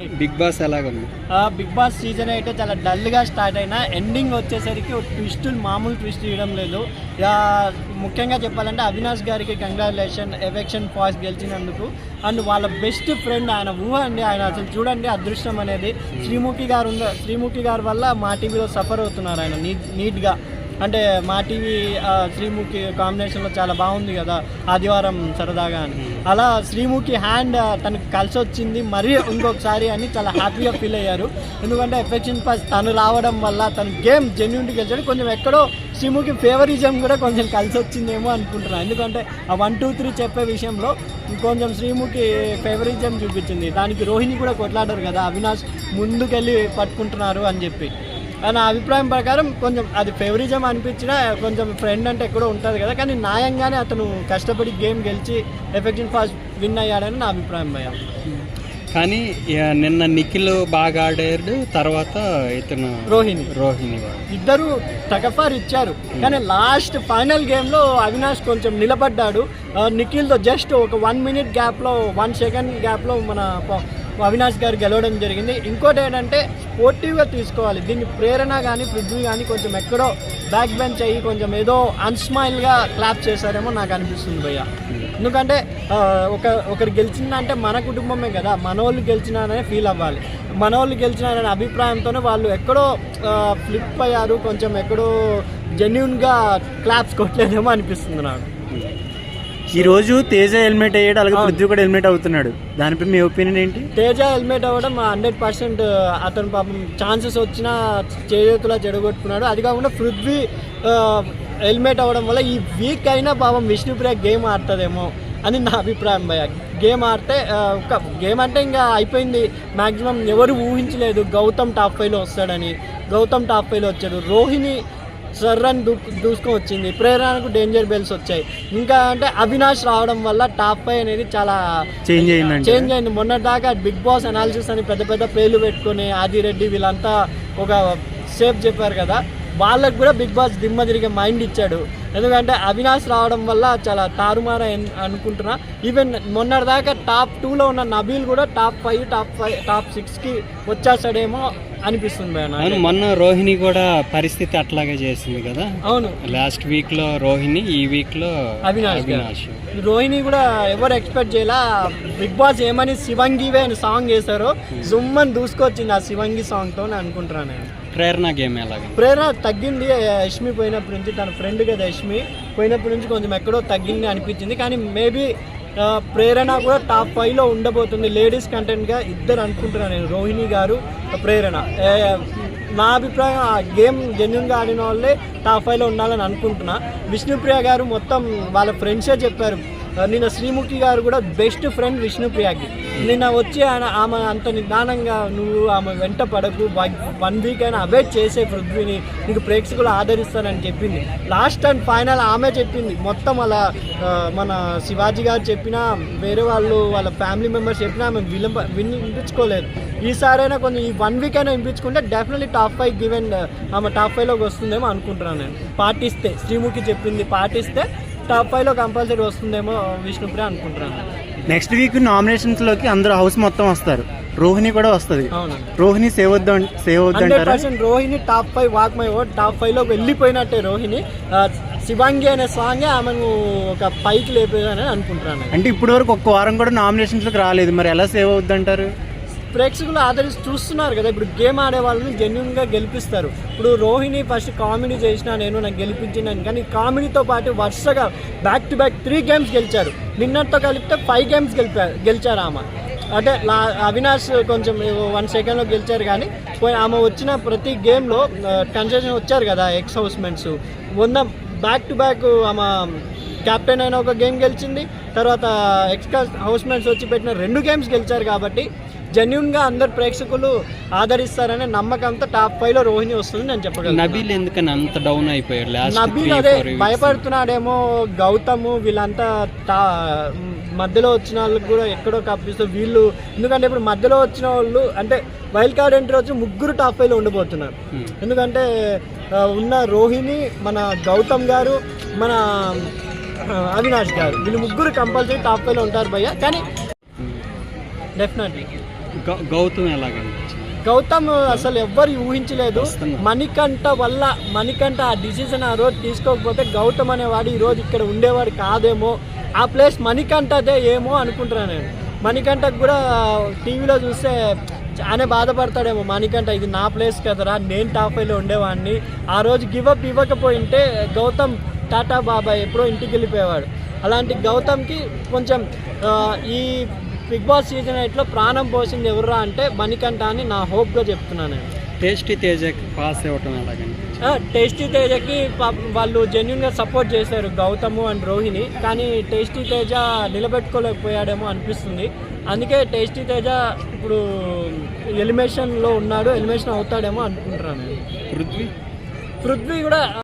అందరికి. Big boss ఎలాగుంది? Big boss season అయితే చాలా డల్గా స్టార్ట్ అయినా ఎండింగ్ వచ్చేసరికి ట్విస్టులు మామూలు ట్విస్ట్ ఇవ్వడం లేదు. ముఖ్యంగా చెప్పాలంటే అవినాష్ గారికి కంగ్రాచులేషన్ ఎలక్షన్ పాస్ గెలిచినందుకు. అండ్ వాళ్ళ బెస్ట్ ఫ్రెండ్ ఆయన ఊహ అండి, ఆయన అసలు చూడండి అదృష్టం అనేది. శ్రీముఖి గారు వల్ల మా టీవీలో సఫర్ అవుతున్నారు ఆయన నీట్గా. అంటే మా టీవీ శ్రీముఖి కాంబినేషన్లో చాలా బాగుంది కదా ఆదివారం సరదాగా అని. అలా శ్రీముఖి హ్యాండ్ తనకు కలిసి వచ్చింది మరీ ఇంకొకసారి అని చాలా హ్యాపీగా ఫీల్ అయ్యారు. ఎందుకంటే ఎఫెక్షన్ పాస్ తను రావడం వల్ల తను గేమ్ జెన్యూన్గా గెలిచాడు. కొంచెం ఎక్కడో శ్రీముఖి ఫేవరిజం కూడా కొంచెం కలిసి వచ్చిందేమో అనుకుంటున్నాను. ఎందుకంటే ఆ 1, 2, 3 చెప్పే విషయంలో కొంచెం శ్రీముఖి ఫేవరిజం చూపించింది. దానికి రోహిణి కూడా కొట్లాడారు కదా అవినాష్ ముందుకెళ్ళి పట్టుకుంటున్నారు అని చెప్పి. నా అభిప్రాయం ప్రకారం కొంచెం అది ఫేవరిజం అనిపించినా కొంచెం ఫ్రెండ్ అంటే ఎక్కడో ఉంటుంది కదా, కానీ న్యాయంగానే అతను కష్టపడి గేమ్ గెలిచి ఎఫెక్షన్ ఫాస్ట్ విన్ అయ్యాడని నా అభిప్రాయం భయ్య. కానీ నిన్న నిఖిల్ బాగా ఆడాడు, తర్వాత ఇతను రోహిణి ఇద్దరు టగఫార్ ఇచ్చారు. కానీ లాస్ట్ ఫైనల్ గేమ్లో అవినాష్ కొంచెం నిలబడ్డాడు. నిఖిల్తో జస్ట్ ఒక 1 మినిట్ గ్యాప్లో 1 సెకండ్ గ్యాప్లో మన అవినాష్ గారు గెలవడం జరిగింది. ఇంకోటి ఏంటంటే స్పోర్టివ్గా తీసుకోవాలి దీన్ని. ప్రేరణ కానీ పృథ్వీ కానీ కొంచెం ఎక్కడో బ్యాక్ బెంచ్ అయ్యి కొంచెం ఏదో అన్స్మైల్గా క్లాప్ చేశారేమో నాకు అనిపిస్తుంది భయ్య. ఎందుకంటే ఒకరు గెలిచిందంటే మన కుటుంబమే కదా, మనోళ్ళు గెలిచినారనే ఫీల్ అవ్వాలి. మనోళ్ళు గెలిచినారనే అభిప్రాయంతోనే వాళ్ళు ఎక్కడో ఫ్లిప్ అయ్యారు, కొంచెం ఎక్కడో జెన్యూన్గా క్లాప్స్ కొట్టలేదేమో అనిపిస్తుంది నాకు. ఈరోజు తేజ హెల్మెట్ అయ్యాడు, అలాగే పృథ్వీ కూడా హెల్మెట్ అవుతున్నాడు. దానిపై మీ ఒపీనియన్ ఏంటి? తేజ హెల్మెట్ అవ్వడం 100% అతను పాపం ఛాన్సెస్ వచ్చినా చేతులా చెడగొట్టుకున్నాడు. అది కాకుండా పృథ్వీ హెల్మెట్ అవ్వడం వల్ల ఈ వీక్ అయినా పాపం విష్ణుప్రియ గేమ్ ఆడుతుందేమో అని నా అభిప్రాయం భయ్య. గేమ్ ఆడితే ఒక గేమ్ అంటే ఇంకా అయిపోయింది. మ్యాక్సిమం ఎవరు ఊహించలేదు గౌతమ్ టాప్ 5లో వస్తాడని. గౌతమ్ టాప్ 5లో వచ్చాడు. రోహిణి సర్రని దూసుకొని వచ్చింది. ప్రేరణకు డేంజర్ బెల్స్ వచ్చాయి. ఇంకా అంటే అవినాష్ రావడం వల్ల టాప్ 5 అనేది చాలా చేంజ్ అయింది. మొన్నటిదాకా బిగ్ బాస్ అనాలిసిస్ అని పెద్ద పెద్ద పేర్లు పెట్టుకొని ఆదిరెడ్డి వీళ్ళంతా ఒక సేఫ్ చెప్పారు కదా, వాళ్ళకు కూడా బిగ్ బాస్ దిమ్మ తిరిగే మైండ్ ఇచ్చాడు. ఎందుకంటే అవినాష్ రావడం వల్ల చాలా తారుమార అనుకుంటున్నా. ఈవెన్ మొన్నటిదాకా టాప్ 2లో ఉన్న నబీల్ కూడా టాప్ 5, టాప్ 6కి వచ్చేస్తాడేమో అనిపిస్తుంది. మొన్న రోహిణి కూడా పరిస్థితి అట్లాగే చేసింది కదా. అవును, లాస్ట్ వీక్ లో రోహిణి, ఈ వీక్ లో అవినాష్. రోహిణి కూడా ఎవరు ఎక్స్పెక్ట్ చేయాల. బిగ్ బాస్ ఏమని శివంగివే అని సాంగ్ చేశారో జుమ్మని దూసుకొచ్చింది ఆ శివంగి సాంగ్తో అనుకుంటున్నాను నేను. ప్రేరణ గేమ్ ఎలాగ? ప్రేరణ తగ్గింది. యష్మి పోయినప్పటి నుంచి, తన ఫ్రెండ్ కదా యష్మి, పోయినప్పటి నుంచి కొంచెం ఎక్కడో తగ్గింది అనిపించింది. కానీ మేబీ ప్రేరణ కూడా టాప్ 5లో ఉండబోతుంది లేడీస్ కంటెంట్గా. ఇద్దరు అనుకుంటున్నాను నేను, రోహిణి గారు, ప్రేరణ. నా అభిప్రాయం ఆ గేమ్ జెన్యూన్గా ఆడిన వాళ్ళే టాప్ 5లో ఉండాలని అనుకుంటున్నా. విష్ణుప్రియ గారు మొత్తం వాళ్ళ ఫ్రెండ్సే చెప్పారు. నిన్న శ్రీముఖి గారు కూడా బెస్ట్ ఫ్రెండ్ విష్ణుప్రియకి. నిన్న వచ్చి ఆమె అంత నిదానంగా నువ్వు ఆమె వెంట పడకు, 1 వీక్ అయినా అవాయిడ్ చేసే పృథ్వీని, నీకు ప్రేక్షకులు ఆదరిస్తారని చెప్పింది. లాస్ట్ అండ్ ఫైనల్ ఆమె చెప్పింది. మొత్తం అలా మన శివాజీ గారు చెప్పినా, వేరే వాళ్ళు వాళ్ళ ఫ్యామిలీ మెంబర్స్ చెప్పినా ఆమె వినిపించుకోలేదు. ఈసారైనా కొంచెం ఈ 1 వీక్ అయినా వినిపించుకుంటే డెఫినెట్లీ టాప్ 5 గివెన్ ఆమె టాప్ 5లోకి వస్తుందేమో అనుకుంటున్నాను నేను. పాటిస్తే శ్రీముఖి చెప్పింది పాటిస్తే టాప్ 5లో కంపల్సరీ వస్తుందేమో విష్ణుప్రియ అనుకుంటున్నాను. నెక్స్ట్ వీక్ నామినేషన్స్లోకి అందరూ హౌస్ మొత్తం వస్తారు. రోహిణి కూడా వస్తుంది. రోహిణి సేవ్ అవుద్దాం 100%. Rohini top 5 walk my vote top 5లోకి వెళ్ళిపోయినట్టే. రోహిణి శివాంగి అనే సాంగే ఆమెను ఒక పైకి లేపేదని అనుకుంటున్నాను. అంటే ఇప్పటి వరకు ఒక్క వారం కూడా నామినేషన్స్లోకి రాలేదు, మరి ఎలా సేవ్ అవుద్దంటారు? ప్రేక్షకులు ఆదరించి చూస్తున్నారు కదా. ఇప్పుడు గేమ్ ఆడే వాళ్ళని జెన్యూన్గా గెలిపిస్తారు. ఇప్పుడు రోహిణి ఫస్ట్ కామెడీ చేసినా నాకు గెలిపించినాను, కానీ కామెడీతో పాటు వరుసగా బ్యాక్ టు బ్యాక్ 3 గేమ్స్ గెలిచారు. నిన్నటితో కలిపితే 5 గేమ్స్ గెలిచారు ఆమె. అంటే అవినాష్ కొంచెం 1 సెకండ్లో గెలిచారు. కానీ ఆమె వచ్చిన ప్రతి గేమ్లో కన్సెషన్ వచ్చారు కదా X housemates. Back to back ఆమె కెప్టెన్ అయిన ఒక గేమ్ గెలిచింది. తర్వాత ఎక్స్ట్రా హౌస్మెంట్స్ వచ్చి పెట్టిన 2 గేమ్స్ గెలిచారు. కాబట్టి జెన్యూన్గా అందరు ప్రేక్షకులు ఆదరిస్తారనే నమ్మకంతో టాప్ 5లో రోహిణి వస్తుంది నేను చెప్పగలను. నబీల్ ఎందుకని అంత డౌన్ అయిపోయాడు? నబీల్ అదే భయపడుతున్నాడేమో. గౌతమ్ వీళ్ళంతా మధ్యలో వచ్చిన వాళ్ళకి కూడా ఎక్కడో కప్పిస్తారు వీళ్ళు. ఎందుకంటే ఇప్పుడు మధ్యలో వచ్చిన వాళ్ళు అంటే వైల్డ్ కార్డ్ ఎంట్రీ వచ్చి 3 టాప్ 5లో ఉండిపోతున్నారు. ఎందుకంటే ఉన్న రోహిణి, మన గౌతమ్ గారు, మన అవినాష్ గారు, వీళ్ళు 3 కంపల్సరీ టాప్ 5లో ఉంటారు భయ్య. కానీ డెఫినెట్లీ గౌతమ్ ఎలాగండి? గౌతమ్ అసలు ఎవ్వరు ఊహించలేదు. మణికంఠ ఆ డిసిజన్ ఆ రోజు తీసుకోకపోతే గౌతమ్ అనేవాడు ఈరోజు ఇక్కడ ఉండేవాడు కాదేమో, ఆ ప్లేస్ మణికంఠదే ఏమో అనుకుంటున్నాను నేను. మణికంఠకు కూడా టీవీలో చూస్తే చాలా బాధపడతాడేమో, మణికంఠ ఇది నా ప్లేస్ కదరా, నేను టాప్ 5లో ఉండేవాడిని, ఆ రోజు గివప్ ఇవ్వకపోయింటే గౌతమ్ టాటా బాబాయ్ ఎప్పుడో ఇంటికి వెళ్ళిపోయేవాడు. అలాంటి గౌతమ్కి కొంచెం ఈ బిగ్ బాస్ సీజన్ 8లో ప్రాణం పోసింది ఎవర్రా అంటే మణికంఠ అని నా హోప్గా చెప్తున్నాను నేను. టేస్టీ తేజకి పాస్ ఇవ్వటం ఎలాగండి? టేస్టీ తేజకి వాళ్ళు జెన్యున్గా సపోర్ట్ చేశారు గౌతమ్ అండ్ రోహిణి, కానీ టేస్టీ తేజ నిలబెట్టుకోలేకపోయాడేమో అనిపిస్తుంది. అందుకే టేస్టీ తేజ ఇప్పుడు ఎలిమినేషన్లో ఉన్నాడు, ఎలిమినేషన్ అవుతాడేమో అనుకుంటున్నాను నేను. పృథ్వీ కూడా